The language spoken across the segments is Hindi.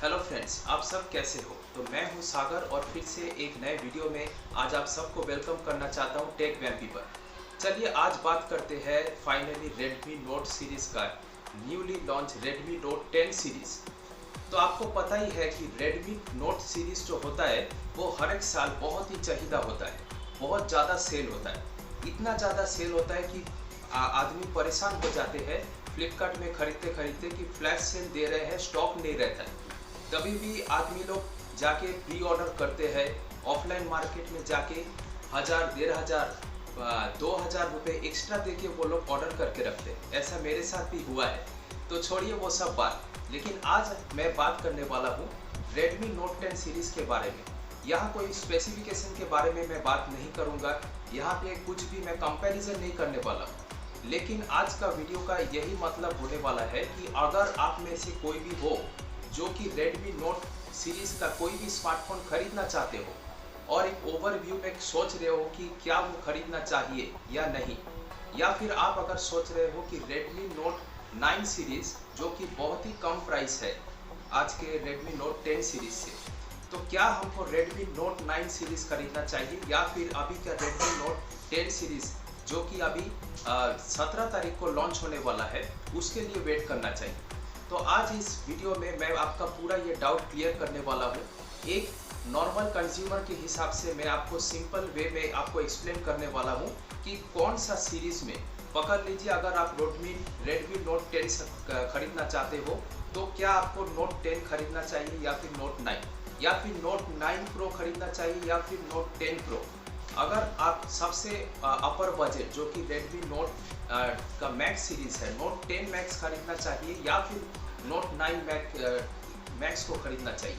हेलो फ्रेंड्स, आप सब कैसे हो। तो मैं हूं सागर और फिर से एक नए वीडियो में आज आप सबको वेलकम करना चाहता हूं टेक वैम्पी पर। चलिए आज बात करते हैं फाइनली Redmi Note सीरीज़ का newly launch Redmi Note 10 series. तो आपको पता ही है कि Redmi Note सीरीज़ जो होता है वो हर एक साल बहुत ही चाहिदा होता है, बहुत ज़्यादा सेल होता है। इतना ज़्यादा सेल होता है कि आदमी परेशान हो जाते हैं फ्लिपकार्ट में खरीदते खरीदते कि फ्लैश सेल दे रहे हैं, स्टॉक नहीं रहता है। तभी भी आदमी लोग जाके प्री ऑर्डर करते हैं, ऑफलाइन मार्केट में जाके 1000, 1500, 2000 रुपये एक्स्ट्रा देके वो लोग ऑर्डर करके रखते हैं। ऐसा मेरे साथ भी हुआ है। तो छोड़िए वो सब बात, लेकिन आज मैं बात करने वाला हूँ Redmi Note 10 सीरीज़ के बारे में। यहाँ कोई स्पेसिफिकेशन के बारे में मैं बात नहीं करूँगा, यहाँ पे कुछ भी मैं कंपैरिजन नहीं करने वाला हूँ। लेकिन आज का वीडियो का यही मतलब होने वाला है कि अगर आप में से कोई भी हो जो कि Redmi Note सीरीज़ का कोई भी स्मार्टफोन खरीदना चाहते हो और एक ओवरव्यू में सोच रहे हो कि क्या वो खरीदना चाहिए या नहीं, या फिर आप अगर सोच रहे हो कि Redmi Note 9 सीरीज़ जो कि बहुत ही कम प्राइस है आज के Redmi Note 10 सीरीज़ से, तो क्या हमको Redmi Note 9 सीरीज़ खरीदना चाहिए या फिर अभी का Redmi Note 10 सीरीज़ जो कि अभी 17 तारीख को लॉन्च होने वाला है उसके लिए वेट करना चाहिए। तो आज इस वीडियो में मैं आपका पूरा ये डाउट क्लियर करने वाला हूँ। एक नॉर्मल कंज्यूमर के हिसाब से मैं आपको सिंपल वे में आपको एक्सप्लेन करने वाला हूँ कि कौन सा सीरीज़ में पकड़ लीजिए। अगर आप Redmi Note 10 खरीदना चाहते हो तो क्या आपको Note 10 खरीदना चाहिए या फिर Note 9, या फिर Note 9 Pro खरीदना चाहिए या फिर Note 10 Pro। अगर आप सबसे अपर बजट जो कि Redmi Note का मैक्स सीरीज़ है Note 10 मैक्स खरीदना चाहिए या फिर Note 9 मैक्स को खरीदना चाहिए,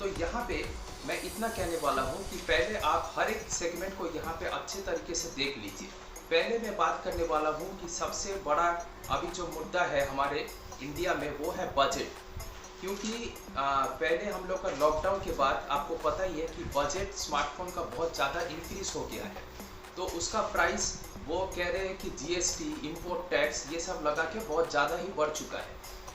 तो यहाँ पे मैं इतना कहने वाला हूँ कि पहले आप हर एक सेगमेंट को यहाँ पे अच्छे तरीके से देख लीजिए। पहले मैं बात करने वाला हूँ कि सबसे बड़ा अभी जो मुद्दा है हमारे इंडिया में वो है बजट। क्योंकि पहले हम लोग का लॉकडाउन के बाद आपको पता ही है कि बजट स्मार्टफोन का बहुत ज़्यादा इंक्रीज हो गया है। तो उसका प्राइस वो कह रहे हैं कि GST, इम्पोर्ट टैक्स ये सब लगा के बहुत ज़्यादा ही बढ़ चुका है।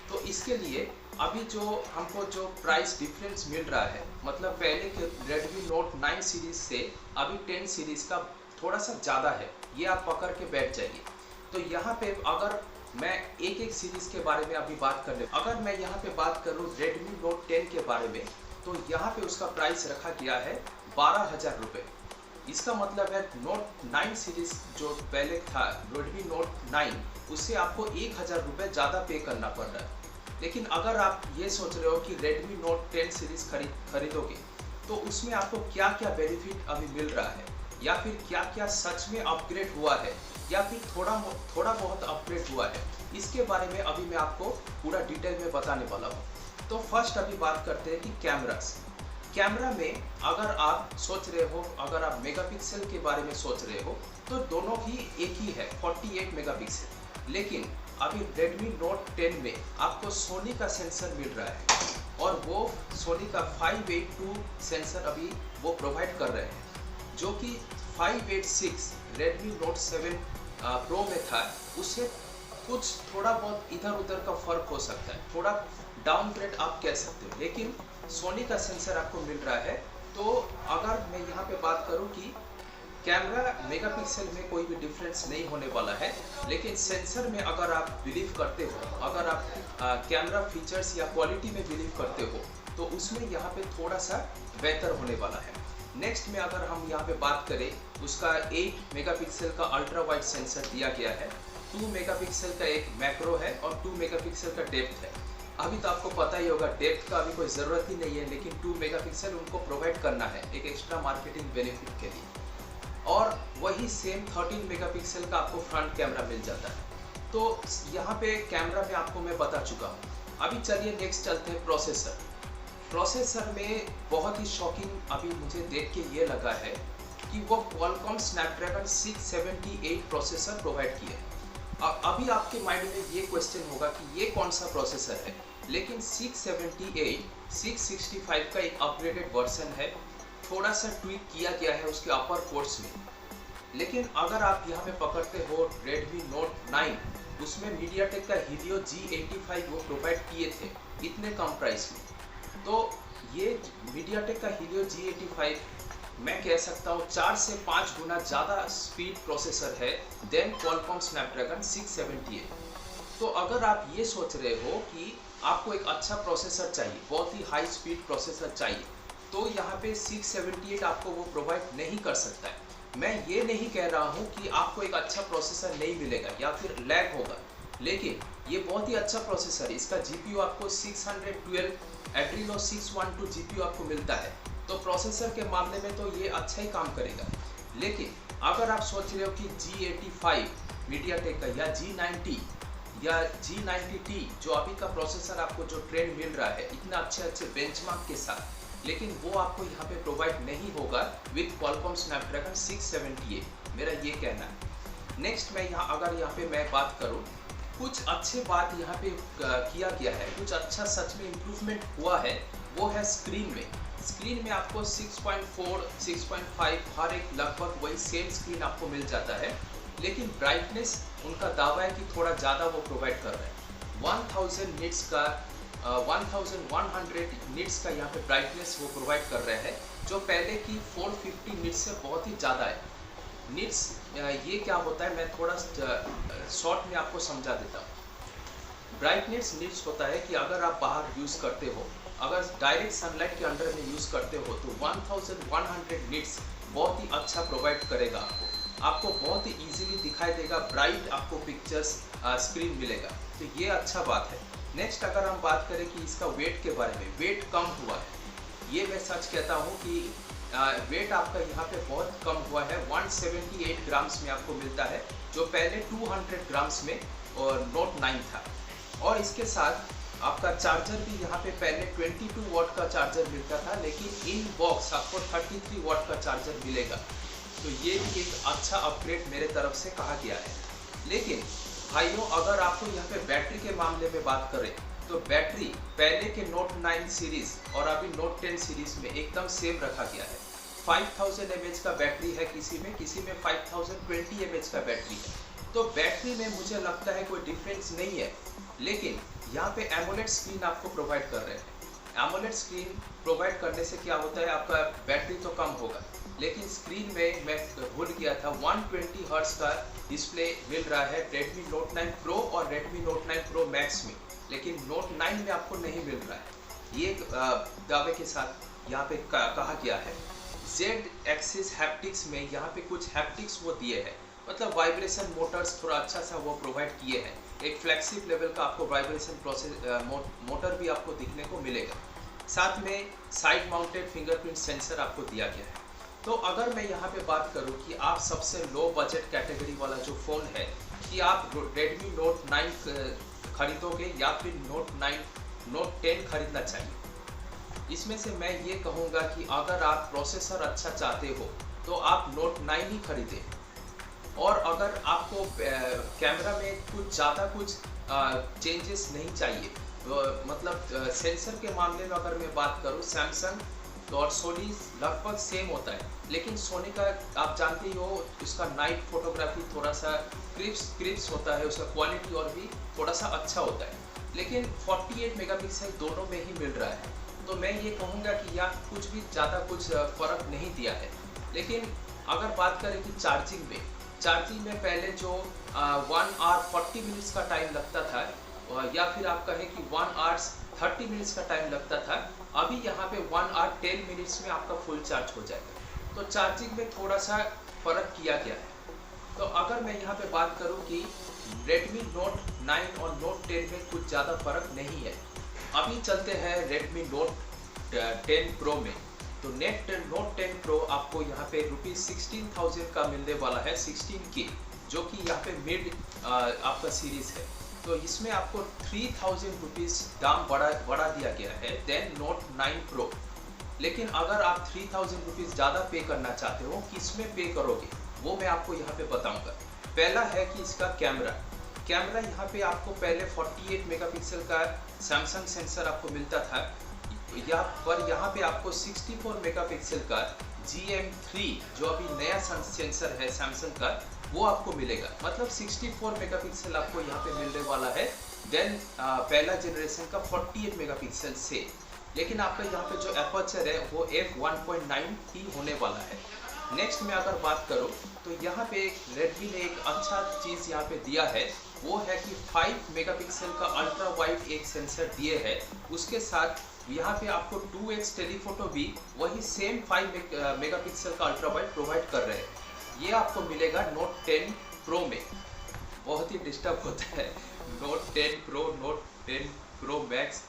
तो इसके लिए अभी जो हमको जो प्राइस डिफरेंस मिल रहा है, मतलब पहले के Redmi Note 9 सीरीज़ से अभी 10 सीरीज़ का थोड़ा सा ज़्यादा है, ये आप पकड़ के बैठ जाइए। तो यहाँ पे अगर मैं एक एक सीरीज़ के बारे में अभी बात कर ले, अगर मैं यहाँ पे बात करूँ Redmi Note 10 के बारे में, तो यहाँ पे उसका प्राइस रखा गया है 12,000 रुपये। इसका मतलब है Note 9 सीरीज़ जो पहले था Redmi Note 9, उससे आपको 1,000 रुपये ज़्यादा पे करना पड़ रहा है। लेकिन अगर आप ये सोच रहे हो कि Redmi Note 10 सीरीज़ खरीदोगे तो उसमें आपको क्या क्या बेनिफिट अभी मिल रहा है, या फिर क्या क्या सच में अपग्रेड हुआ है, या फिर थोड़ा बहुत अपग्रेड हुआ है, इसके बारे में अभी मैं आपको पूरा डिटेल में बताने वाला हूँ। तो फर्स्ट अभी बात करते हैं कि कैमरा में अगर आप सोच रहे हो, अगर आप मेगापिक्सल के बारे में सोच रहे हो तो दोनों ही एक ही है 48 मेगापिक्सल। लेकिन अभी Redmi Note 10 में आपको सोनी का सेंसर मिल रहा है और वो सोनी का 582 सेंसर अभी वो प्रोवाइड कर रहे हैं, जो कि 586 Redmi Note 7 Pro में था। उससे कुछ थोड़ा बहुत इधर उधर का फर्क हो सकता है, थोड़ा डाउनग्रेड आप कह सकते हो, लेकिन सोनी का सेंसर आपको मिल रहा है। तो अगर मैं यहाँ पे बात करूँ कि कैमरा मेगापिक्सल में कोई भी डिफरेंस नहीं होने वाला है, लेकिन सेंसर में अगर आप बिलीव करते हो, अगर आप कैमरा फीचर्स या क्वालिटी में बिलीव करते हो तो उसमें यहाँ पे थोड़ा सा बेहतर होने वाला है। नेक्स्ट में अगर हम यहाँ पे बात करें, उसका 8 मेगापिक्सल का अल्ट्रा वाइड सेंसर दिया गया है, 2 मेगापिक्सल का एक मैक्रो है और 2 मेगापिक्सल का डेप्थ है। अभी तो आपको पता ही होगा डेप्थ का अभी कोई ज़रूरत ही नहीं है, लेकिन 2 मेगापिक्सल उनको प्रोवाइड करना है एक एक्स्ट्रा मार्केटिंग बेनिफिट के लिए। और वही सेम 13 मेगापिक्सल का आपको फ्रंट कैमरा मिल जाता है। तो यहाँ पे कैमरा में आपको मैं बता चुका हूँ। अभी चलिए नेक्स्ट चलते हैं प्रोसेसर में बहुत ही शॉकिंग अभी मुझे देख के ये लगा है कि वो Qualcomm Snapdragon 678 प्रोसेसर प्रोवाइड किए हैं। अभी आपके माइंड में ये क्वेश्चन होगा कि ये कौन सा प्रोसेसर है, लेकिन 678 665 का एक अपग्रेडेड वर्जन है, थोड़ा सा ट्वीक किया गया है उसके अपर कोर्स में। लेकिन अगर आप यहाँ पे पकड़ते हो Redmi Note 9, उसमें MediaTek का Helio G85 वो प्रोवाइड किए थे इतने कम प्राइस में। तो ये MediaTek का Helio G85 मैं कह सकता हूँ 4 से 5 गुना ज़्यादा स्पीड प्रोसेसर है देन Qualcomm Snapdragon 678। तो अगर आप ये सोच रहे हो कि आपको एक अच्छा प्रोसेसर चाहिए, बहुत ही हाई स्पीड प्रोसेसर चाहिए, तो यहाँ पे 678 आपको वो प्रोवाइड नहीं कर सकता है। मैं ये नहीं कह रहा हूँ कि आपको एक अच्छा प्रोसेसर नहीं मिलेगा या फिर लैग होगा, लेकिन ये बहुत ही अच्छा प्रोसेसर है। इसका GPU आपको 612 Adreno 612 GPU आपको मिलता है, तो प्रोसेसर के मामले में तो ये अच्छा ही काम करेगा। लेकिन अगर आप सोच रहे हो कि G85 MediaTek का या G90 या G90T जो अभी का प्रोसेसर आपको जो ट्रेंड मिल रहा है इतना अच्छे बेंचमार्क के साथ, लेकिन वो आपको यहाँ पे प्रोवाइड नहीं होगा विद Qualcomm Snapdragon 678, मेरा ये कहना है। नेक्स्ट मैं यहाँ पे मैं बात करूँ, कुछ अच्छे बात यहाँ पे किया गया है, कुछ अच्छा सच में इम्प्रूवमेंट हुआ है, वो है स्क्रीन में आपको 6.4 6.5 हर एक लगभग वही सेम स्क्रीन आपको मिल जाता है, लेकिन ब्राइटनेस उनका दावा है कि थोड़ा ज़्यादा वो प्रोवाइड कर रहे हैं। 1100 निट्स का यहाँ पे ब्राइटनेस वो प्रोवाइड कर रहे हैं, जो पहले की 450 निट्स से बहुत ही ज़्यादा है। निट्स ये क्या होता है, मैं थोड़ा शॉर्ट में आपको समझा देता हूँ। ब्राइटनेस निट्स होता है कि अगर आप बाहर यूज़ करते हो, अगर डायरेक्ट सनलाइट के अंडर में यूज़ करते हो, तो 1100 निट्स बहुत ही अच्छा प्रोवाइड करेगा आपको बहुत ही इजीली दिखाई देगा, ब्राइट आपको पिक्चर्स स्क्रीन मिलेगा, तो ये अच्छा बात है। नेक्स्ट अगर हम बात करें कि इसका वेट के बारे में, वेट कम हुआ है, ये मैं सच कहता हूँ कि वेट आपका यहाँ पे बहुत कम हुआ है। 178 ग्राम्स में आपको मिलता है, जो पहले 200 ग्राम्स में और Note 9 था। और इसके साथ आपका चार्जर भी यहाँ पे पहले 22 वाट का चार्जर मिलता था, लेकिन इन बॉक्स आपको 33 वाट का चार्जर मिलेगा, तो ये भी एक अच्छा अपग्रेड मेरे तरफ से कहा गया है। लेकिन भाइयों, अगर आपको यहाँ पे बैटरी के मामले में बात करें, तो बैटरी पहले के Note 9 सीरीज और अभी Note 10 सीरीज में एकदम सेम रखा गया है। 5000 mAh का बैटरी है किसी में 5020 mAh का बैटरी है, तो बैटरी में मुझे लगता है कोई डिफरेंस नहीं है। लेकिन यहाँ पे AMOLED स्क्रीन आपको प्रोवाइड कर रहे हैं। AMOLED स्क्रीन प्रोवाइड करने से क्या होता है, आपका बैटरी तो कम होगा, लेकिन स्क्रीन में मैं भूल गया था 120 हर्ट्ज का डिस्प्ले मिल रहा है Redmi Note 9 Pro और Redmi Note 9 Pro Max में, लेकिन Note 9 में आपको नहीं मिल रहा है। ये दावे के साथ यहाँ पे कहा गया है। Z एक्सिस हैप्टिक्स में यहाँ पे कुछ हैप्टिक्स वो दिए हैं, मतलब वाइब्रेशन मोटर्स थोड़ा अच्छा सा वो प्रोवाइड किए हैं। एक फ्लेक्सिब लेवल का आपको वाइब्रेशन मोटर भी आपको दिखने को मिलेगा। साथ में साइड माउंटेड फिंगरप्रिंट सेंसर आपको दिया गया है। तो अगर मैं यहाँ पे बात करूँ कि आप सबसे लो बजट कैटेगरी वाला जो फ़ोन है, कि आप Redmi Note 9 खरीदोगे या फिर Note 10 खरीदना चाहिए, इसमें से मैं ये कहूँगा कि अगर आप प्रोसेसर अच्छा चाहते हो तो आप Note 9 ही खरीदें। और अगर आपको कैमरा में कुछ ज़्यादा कुछ चेंजेस नहीं चाहिए, मतलब सेंसर के मामले में अगर मैं बात करूँ, सैमसंग और सोनी लगभग सेम होता है, लेकिन सोनी का आप जानते ही हो उसका नाइट फोटोग्राफी थोड़ा सा क्रिप्स होता है, उसका क्वालिटी और भी थोड़ा सा अच्छा होता है, लेकिन 48 मेगापिक्सल दोनों में ही मिल रहा है। तो मैं ये कहूँगा कि यहाँ कुछ भी ज़्यादा कुछ फ़र्क नहीं दिया है। लेकिन अगर बात करें कि चार्जिंग में पहले जो 1 आवर 40 मिनट्स का टाइम लगता था, या फिर आप कहें कि 1 आवर्स 30 मिनट्स का टाइम लगता था, अभी यहाँ पे 1 आवर 10 मिनट्स में आपका फुल चार्ज हो जाएगा। तो चार्जिंग में थोड़ा सा फ़र्क किया गया है। तो अगर मैं यहाँ पे बात करूँ कि Redmi Note 9 और Note 10 में कुछ ज़्यादा फ़र्क नहीं है। अभी चलते हैं Redmi Note 10 Pro में। तो Note 10 Pro आपको यहाँ पे ₹16,000 का मिलने वाला है, 16K, जो कि यहाँ पे मिड आपका सीरीज़ है। तो इसमें आपको ₹3,000 दाम बढ़ा दिया गया है देन Note 9 Pro। लेकिन अगर आप ₹3,000 ज़्यादा पे करना चाहते हो, किसमें पे करोगे वो मैं आपको यहाँ पे बताऊँगा। पहला है कि इसका कैमरा यहाँ पे आपको पहले 48 मेगापिक्सल का सैमसंग सेंसर आपको मिलता था, यहाँ पे आपको 64 मेगापिक्सल का GM3 जो अभी नया सेंसर है सैमसंग का, वो आपको मिलेगा। मतलब 64 मेगापिक्सल आपको यहाँ पे मिलने वाला है देन पहला जनरेशन का 48 मेगापिक्सल से। लेकिन आपका यहाँ पे जो एपर्चर है वो f1.9 ही होने वाला है। नेक्स्ट में अगर बात करूँ तो यहाँ पे रेडमी ने एक अच्छा चीज़ यहाँ पे दिया है, वो है कि 5 मेगापिक्सल का अल्ट्रा वाइड एक सेंसर दिए है। उसके साथ यहाँ पे आपको 2x टेलीफोटो भी वही सेम 5 मेगापिक्सल का अल्ट्रा वाइड प्रोवाइड कर रहे हैं। ये आपको मिलेगा नोट 10 प्रो में। बहुत ही डिस्टर्ब होता है, note 10 pro, note 10 pro max,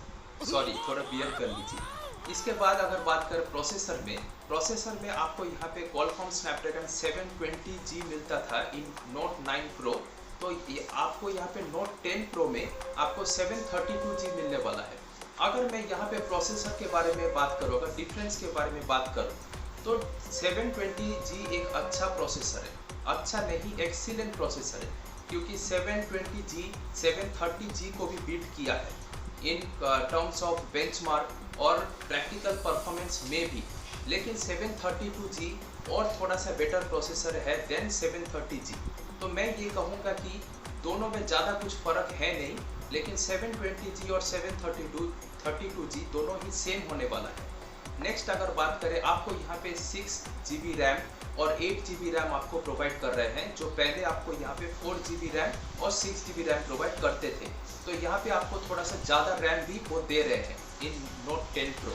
sorry थोड़ा बियर कर लीजिए। इसके बाद अगर बात करें प्रोसेसर में आपको यहाँ पे Qualcomm Snapdragon 720G मिलता था इन नोट 9 प्रो, तो ये आपको यहाँ पे नोट 10 प्रो में आपको 732G मिलने वाला है। अगर मैं यहाँ पे प्रोसेसर के बारे में बात करूँ, अगर डिफरेंस के बारे में बात करूँ, तो 720G एक अच्छा प्रोसेसर है, अच्छा नहीं एक्सीलेंट प्रोसेसर है, क्योंकि 720G 730G को भी बीट किया है इन टर्म्स ऑफ बेंचमार्क और प्रैक्टिकल परफॉर्मेंस में भी। लेकिन 732G और थोड़ा सा बेटर प्रोसेसर है देन 730G। तो मैं ये कहूँगा कि दोनों में ज़्यादा कुछ फ़र्क है नहीं, लेकिन 720G और 732G दोनों ही सेम होने वाला है। नेक्स्ट अगर बात करें, आपको यहाँ पे 6GB रैम और 8GB रैम आपको प्रोवाइड कर रहे हैं, जो पहले आपको यहाँ पे 4GB रैम और 6GB रैम प्रोवाइड करते थे। तो यहाँ पे आपको थोड़ा सा ज़्यादा रैम भी वो दे रहे हैं इन नोट 10 प्रो।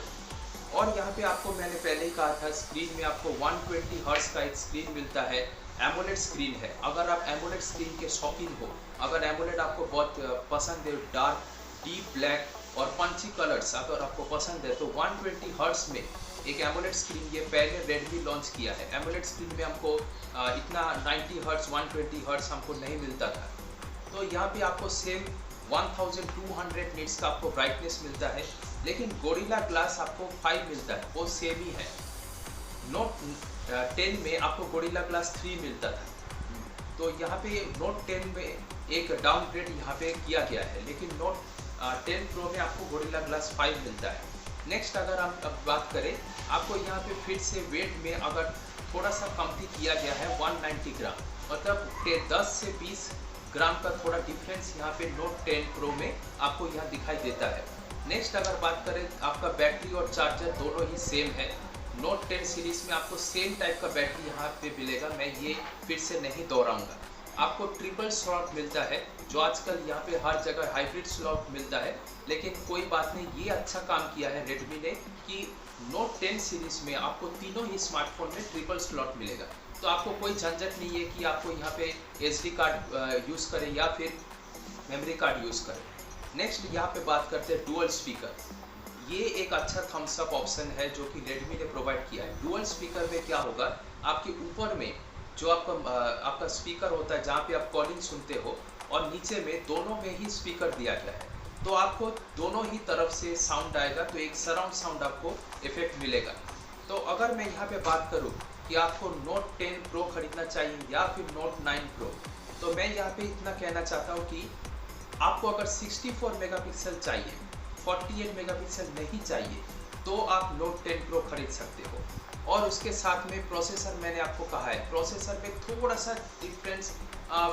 और यहाँ पे आपको मैंने पहले ही कहा था, स्क्रीन में आपको 120 हर्ट्ज का एक स्क्रीन मिलता है, एमोलेड स्क्रीन है। अगर आप एमोलेड स्क्रीन के शौकीन हो, अगर एमोलेड आपको बहुत पसंद है, डार्क डीप ब्लैक और पंची कलर्स अगर आपको पसंद है, तो 120 हर्ट्ज में एक एमोलेड स्क्रीन ये पहले रेडमी लॉन्च किया है। एमोलेड स्क्रीन में हमको इतना 90 हर्ट्ज 120 हर्ट्ज हमको नहीं मिलता था। तो यहाँ पे आपको सेम 1200 निट्स का आपको ब्राइटनेस मिलता है, लेकिन गोरिल्ला ग्लास आपको 5 मिलता है, वो सेम ही है। नोट 10 में आपको गोरिल्ला ग्लास 3 मिलता था, तो यहाँ पे नोट 10 में एक डाउनग्रेड यहाँ पे किया गया है, लेकिन नोट 10 प्रो में आपको गोरिल्ला ग्लास 5 मिलता है। नेक्स्ट अगर हम अब बात करें, आपको यहाँ पे फिर से वेट में अगर थोड़ा सा कमती किया गया है 190 ग्राम, मतलब 10 से 20 ग्राम का थोड़ा डिफरेंस यहाँ पे नोट 10 प्रो में आपको यहाँ दिखाई देता है। नेक्स्ट अगर बात करें, आपका बैटरी और चार्जर दोनों ही सेम है। नोट 10 सीरीज में आपको सेम टाइप का बैटरी यहाँ पे मिलेगा, मैं ये फिर से नहीं दोहराऊंगा। आपको ट्रिपल स्लॉट मिलता है, जो आजकल यहाँ पे हर जगह हाइब्रिड स्लॉट मिलता है, लेकिन कोई बात नहीं, ये अच्छा काम किया है रेडमी ने कि नोट 10 सीरीज में आपको तीनों ही स्मार्टफोन में ट्रिपल स्लॉट मिलेगा। तो आपको कोई झंझट नहीं है कि आपको यहाँ पे SD कार्ड यूज़ करें या फिर मेमोरी कार्ड यूज़ करें। नेक्स्ट यहाँ पे बात करते हैं डुअल स्पीकर। ये एक अच्छा थम्स अप ऑप्शन है जो कि रेडमी ने प्रोवाइड किया है। डुअल स्पीकर में क्या होगा, आपके ऊपर में जो आपका स्पीकर होता है जहाँ पे आप कॉलिंग सुनते हो, और नीचे में दोनों में ही स्पीकर दिया गया है, तो आपको दोनों ही तरफ से साउंड आएगा, तो एक सराउंड साउंड आपको इफेक्ट मिलेगा। तो अगर मैं यहाँ पे बात करूँ कि आपको नोट 10 प्रो खरीदना चाहिए या फिर नोट 9 प्रो, तो मैं यहाँ पे इतना कहना चाहता हूँ कि आपको अगर 64 मेगापिक्सल चाहिए, 48 मेगापिक्सल नहीं चाहिए, तो आप नोट 10 प्रो खरीद सकते हो। और उसके साथ में प्रोसेसर, मैंने आपको कहा है प्रोसेसर में थोड़ा सा डिफरेंस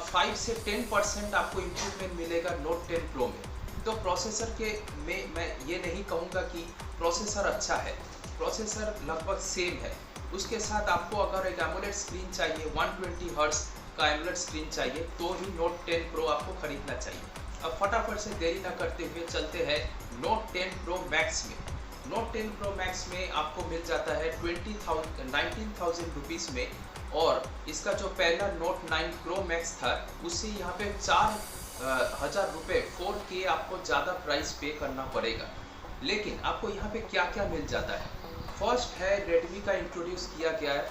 5 से 10% आपको इम्प्रूवमेंट मिलेगा नोट 10 प्रो में। तो प्रोसेसर के में मैं ये नहीं कहूँगा कि प्रोसेसर अच्छा है, प्रोसेसर लगभग सेम है। उसके साथ आपको अगर एक एमोलेड स्क्रीन चाहिए, 120 हर्ट्ज का एमोलेड स्क्रीन चाहिए, तो ही नोट 10 प्रो आपको खरीदना चाहिए। अब फटाफट से देरी ना करते हुए चलते हैं नोट 10 प्रो मैक्स में। नोट 10 प्रो मैक्स में आपको मिल जाता है 19,000 रुपीज़ में, और इसका जो पहला नोट 9 प्रो मैक्स था उससे यहाँ पे 4,000 रुपये 4K आपको ज़्यादा प्राइस पे करना पड़ेगा। लेकिन आपको यहाँ पे क्या क्या मिल जाता है, फर्स्ट है रेडमी का इंट्रोड्यूस किया गया है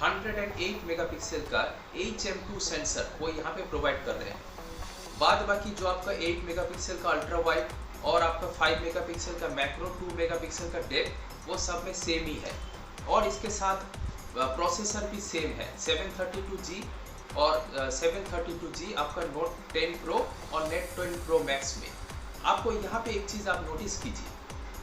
108 मेगापिक्सल का HM2 सेंसर, वो यहाँ पे प्रोवाइड कर रहे हैं। बाद बाकी जो आपका 8 मेगापिक्सल का अल्ट्रा वाइड और आपका 5 मेगापिक्सल का मैक्रो, 2 मेगापिक्सल का डेप्थ, वो सब में सेम ही है। और इसके साथ प्रोसेसर भी सेम है, 732G और 732G आपका नोट 10 प्रो और नोट 10 प्रो मैक्स में। आपको यहाँ पे एक चीज़ आप नोटिस कीजिए,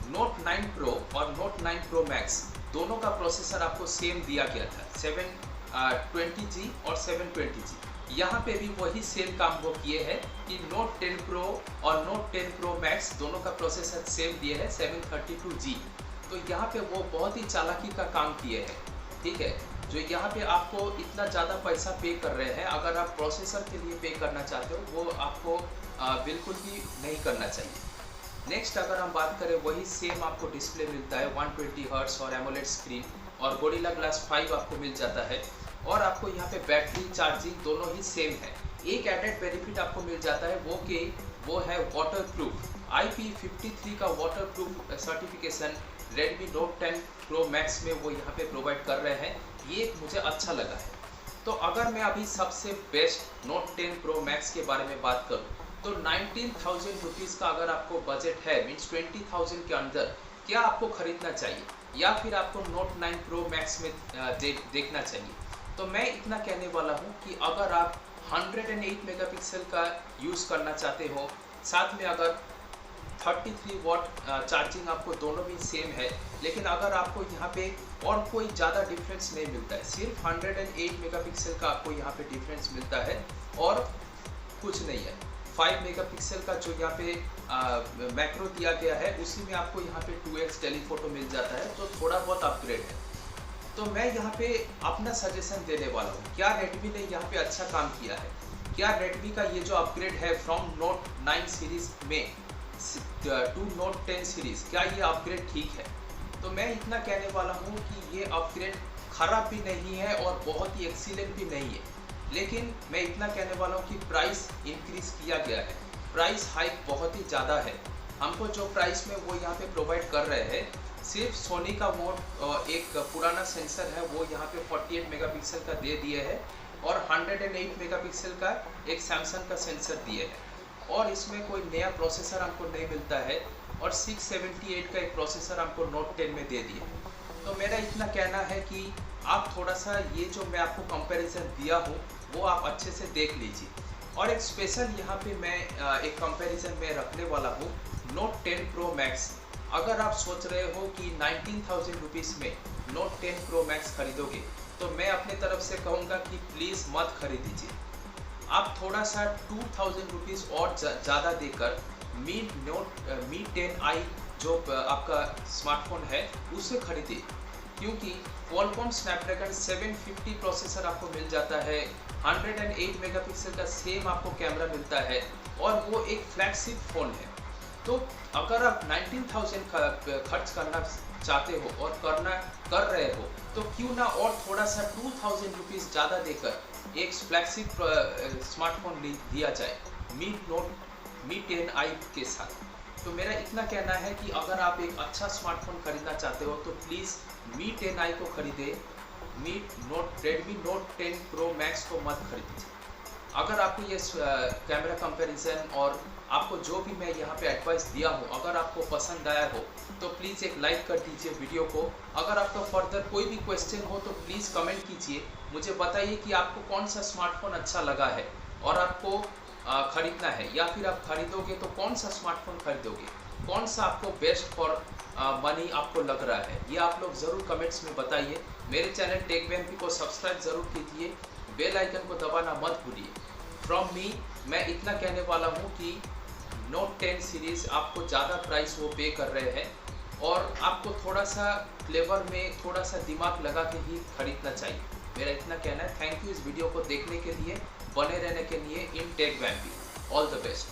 नोट 9 प्रो और नोट 9 प्रो मैक्स दोनों का प्रोसेसर आपको सेम दिया गया था, 720G और 720G। यहाँ पे भी वही सेम काम वो किए हैं कि नोट 10 प्रो और नोट 10 प्रो मैक्स दोनों का प्रोसेसर सेम दिए है 732G। तो यहाँ पे वो बहुत ही चालाकी का काम किए हैं, ठीक है। जो यहाँ पे आपको इतना ज़्यादा पैसा पे कर रहे हैं, अगर आप प्रोसेसर के लिए पे करना चाहते हो वो आपको बिल्कुल भी नहीं करना चाहिए। नेक्स्ट अगर हम बात करें, वही सेम आपको डिस्प्ले मिलता है 120 हर्ट्ज और एमोलेड स्क्रीन और गोरिल्ला ग्लास 5 आपको मिल जाता है। और आपको यहाँ पे बैटरी चार्जिंग दोनों ही सेम है। एक एडेड बेनिफिट आपको मिल जाता है वो है वाटरप्रूफ। IP53 का waterproof certification Redmi Note 10 Pro Max में वो यहाँ पे प्रोवाइड कर रहे हैं, ये मुझे अच्छा लगा है। तो अगर मैं अभी सबसे बेस्ट Note 10 Pro Max के बारे में बात करूँ तो 19,000 रुपीज़ का अगर आपको बजट है, मीन्स 20,000 के अंदर, क्या आपको खरीदना चाहिए या फिर आपको Note 9 Pro Max में देखना चाहिए? तो मैं इतना कहने वाला हूँ कि अगर आप 108 मेगापिक्सल का यूज़ करना चाहते हो, साथ में अगर 33 वॉट चार्जिंग आपको दोनों भी सेम है, लेकिन अगर आपको यहाँ पे और कोई ज़्यादा डिफरेंस नहीं मिलता है, सिर्फ 108 मेगापिक्सल का आपको यहाँ पे डिफरेंस मिलता है और कुछ नहीं है। 5 मेगापिक्सल का जो यहाँ पे मैक्रो दिया गया है उसी में आपको यहाँ पे 2x टेलीफोटो मिल जाता है, तो थोड़ा बहुत अपग्रेड है। तो मैं यहाँ पे अपना सजेशन देने वाला हूँ, क्या रेडमी ने यहाँ पे अच्छा काम किया है? क्या रेडमी का ये जो अपग्रेड है फ्रॉम Note 9 सीरीज में टू Note 10 सीरीज, क्या ये अपग्रेड ठीक है? तो मैं इतना कहने वाला हूँ कि ये अपग्रेड खराब भी नहीं है और बहुत ही एक्सीलेंट भी नहीं है, लेकिन मैं इतना कहने वाला हूँ कि प्राइस इंक्रीज किया गया है, प्राइस हाइक बहुत ही ज़्यादा है। हमको जो प्राइस में वो यहाँ पे प्रोवाइड कर रहे हैं, सिर्फ सोनी का मोड एक पुराना सेंसर है वो यहाँ पे 48 मेगापिक्सल का दे दिए है और 108 मेगापिक्सल का एक सैमसंग का सेंसर दिए है, और इसमें कोई नया प्रोसेसर हमको नहीं मिलता है, और 678 का एक प्रोसेसर हमको Note 10 में दे दिए। तो मेरा इतना कहना है कि आप थोड़ा सा ये जो मैं आपको कंपैरिजन दिया हूँ वो आप अच्छे से देख लीजिए। और एक स्पेशल यहाँ पे मैं एक कंपैरिजन में रखने वाला हूँ Note 10 Pro Max। अगर आप सोच रहे हो कि 19,000 रुपीज़ में Note 10 Pro Max खरीदोगे तो मैं अपने तरफ से कहूँगा कि प्लीज़ मत खरीदीजिए। आप थोड़ा सा 2,000 रुपीज़ और ज़्यादा देकर Mi 10i जो आपका स्मार्टफोन है उसे खरीदिए, क्योंकि Qualcomm Snapdragon 750 प्रोसेसर आपको मिल जाता है, 108 मेगापिक्सल का सेम आपको कैमरा मिलता है और वो एक फ्लैगशिप फ़ोन है। तो अगर आप 19,000 खर्च करना चाहते हो और कर रहे हो तो क्यों ना और थोड़ा सा 2,000 रुपीज़ ज़्यादा देकर एक फ्लैगशिप स्मार्टफोन दिया जाए Mi 10i के साथ। तो मेरा इतना कहना है कि अगर आप एक अच्छा स्मार्टफोन खरीदना चाहते हो तो प्लीज़ Mi 10i को खरीदे, Redmi Note 10 Pro Max को मत खरीदीजिए। अगर आपको ये कैमरा कंपैरिजन और आपको जो भी मैं यहाँ पे एडवाइस दिया हूँ अगर आपको पसंद आया हो तो प्लीज़ एक लाइक कर दीजिए वीडियो को। अगर आपका फर्दर कोई भी क्वेश्चन हो तो प्लीज़ कमेंट कीजिए, मुझे बताइए कि आपको कौन सा स्मार्टफोन अच्छा लगा है और आपको खरीदना है, या फिर आप खरीदोगे तो कौन सा स्मार्टफोन खरीदोगे, कौन सा आपको बेस्ट फॉर मनी आपको लग रहा है, ये आप लोग ज़रूर कमेंट्स में बताइए। मेरे चैनल टेक वैम्पी को सब्सक्राइब ज़रूर कीजिए, बेल आइकन को दबाना मत भूलिए। फ्रॉम मी मैं इतना कहने वाला हूँ कि Note 10 सीरीज़ आपको ज़्यादा प्राइस वो पे कर रहे हैं और आपको थोड़ा सा फ्लेवर में थोड़ा सा दिमाग लगा के ही खरीदना चाहिए। मेरा इतना कहना है। थैंक यू इस वीडियो को देखने के लिए, बने रहने के लिए इन टेक वैम्पी। All the best.